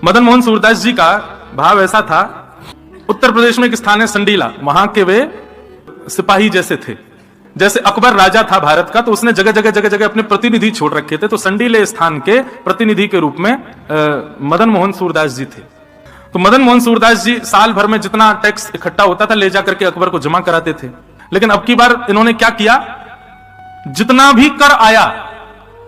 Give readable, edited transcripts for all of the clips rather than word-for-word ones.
मदन मोहन सूरदास जी का भाव ऐसा था, उत्तर प्रदेश में एक स्थान है संडीला, वहां के वे सिपाही जैसे थे। जैसे अकबर राजा था भारत का, तो उसने जगह जगह जगह जगह अपने प्रतिनिधि छोड़ रखे थे, तो संडीले स्थान के प्रतिनिधि के रूप में मदन मोहन सूरदास जी थे। तो मदन मोहन सूरदास जी साल भर में जितना टैक्स इकट्ठा होता था ले जाकर के अकबर को जमा कराते थे। लेकिन अब की बार इन्होंने क्या किया, जितना भी कर आया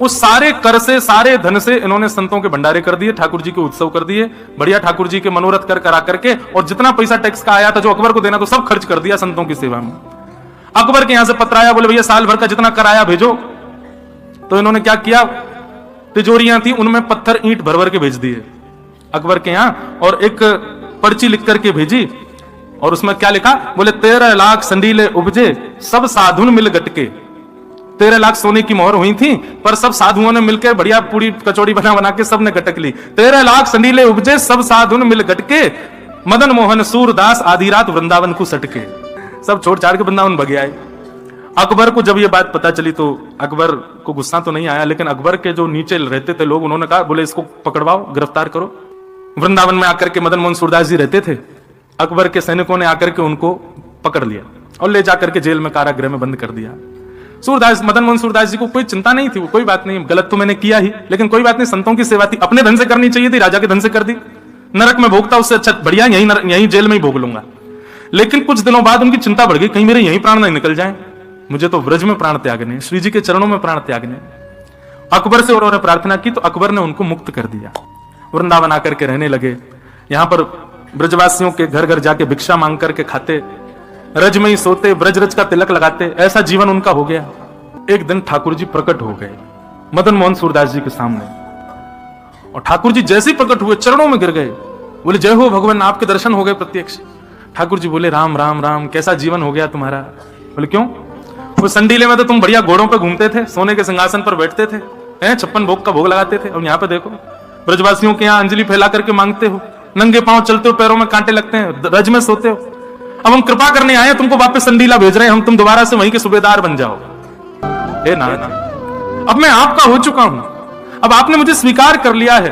उस सारे कर से, सारे धन से इन्होंने संतों के भंडारे कर दिए, ठाकुर जी के उत्सव कर दिए, बढ़िया ठाकुर जी के मनोरथ कर करा करके, और जितना पैसा टैक्स का आया था जो अकबर को देना तो सब खर्च कर दिया संतों की सेवा में। अकबर के यहां से पत्र आया, बोले भैया साल भर का जितना कर आया भेजो। तो इन्होंने क्या किया, तिजोरियां थी उनमें पत्थर ईंट भर भर के भेज दिए अकबर के यहां, और एक पर्ची लिख करके भेजी, और उसमें क्या लिखा, बोले 13 लाख संडीले उपजे सब साधुन मिल गटके। 13 लाख सोने की मोहर हुई थी, पर सब साधुओं ने मिलकर बढ़िया पूरी कचौड़ी बना बना के सबने गटक ली। 13 लाख संडीले उपजे सब साधुन मिल गटके, मदन मोहन सूरदास आधी रात वृंदावन को सटके। सब छोड़ छाड़ के वृंदावन भगे आए। अकबर को जब ये बात पता चली तो अकबर को गुस्सा तो नहीं आया, लेकिन अकबर के जो नीचे रहते थे लोग, उन्होंने कहा, बोले इसको पकड़वाओ, गिरफ्तार करो। वृंदावन में आकर के मदन मोहन सूरदास जी रहते थे, अकबर के सैनिकों ने आकर के उनको पकड़ लिया और ले जाकर के जेल में, कारागृह में बंद कर दिया। सूरदास, मदन मोहन सूरदास जी को कोई चिंता नहीं थी, कोई बात नहीं, गलत तो मैंने किया ही, लेकिन कोई बात नहीं, संतों की सेवा थी, अपने धन से करनी चाहिए थी, राजा के धन से कर दी। नरक में भोगता उससे अच्छा बढ़िया यहीं जेल में ही भोग लूंगा। लेकिन कुछ दिनों बाद उनकी चिंता बढ़ गई, कहीं मेरे यहीं प्राण नहीं निकल जाए, मुझे तो व्रज में प्राण त्यागने, श्री जी के चरणों में प्राण त्यागने। अकबर से उन्होंने प्रार्थना की तो अकबर ने उनको मुक्त कर दिया। वृंदावन आकर के रहने लगे, यहां पर ब्रजवासियों के घर घर जाके भिक्षा मांग करके खाते, रज में ही सोते, ब्रज रज का तिलक लगाते, ऐसा जीवन उनका हो गया। एक दिन ठाकुर जी प्रकट हो गए मदन मोहन सूरदास जी के सामने, और ठाकुर जी जैसे ही प्रकट हुए चरणों में गिर गए, बोले जय हो भगवान, आपके दर्शन हो गए प्रत्यक्ष। ठाकुर जी बोले राम राम राम, कैसा जीवन हो गया तुम्हारा। बोले क्यों, वो संडीले में तो तुम बढ़िया घोड़ों पे घूमते थे, सोने के सिंहासन पर बैठते थे, 56 भोग का भोग लगाते थे, और यहाँ पे देखो ब्रजवासियों के यहाँ अंजलि फैला करके मांगते हो, नंगे पांव चलते हो, पैरों में कांटे लगते हैं, रज में सोते हो। अब हम कृपा करने आए, तुमको वापस संडीला भेज रहे हैं, हम तुम दोबारा से वहीं के सूबेदार बन जाओ। हे नाथ, अब मैं आपका हो चुका हूं, अब आपने मुझे स्वीकार कर लिया है,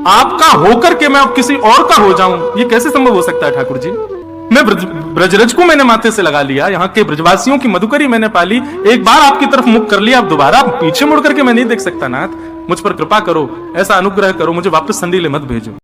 आपका होकर के मैं अब किसी और का हो जाऊं, ये कैसे संभव हो सकता है ठाकुर जी। मैं ब्रजरज को मैंने माथे से लगा लिया, यहाँ के ब्रजवासियों की मधुकरी मैंने पाली, एक बार आपकी तरफ मुख कर लिया, अब दोबारा पीछे मुड़ करके मैं नहीं देख सकता। नाथ मुझ पर कृपा करो, ऐसा अनुग्रह करो, मुझे वापस संडीले मत भेजो।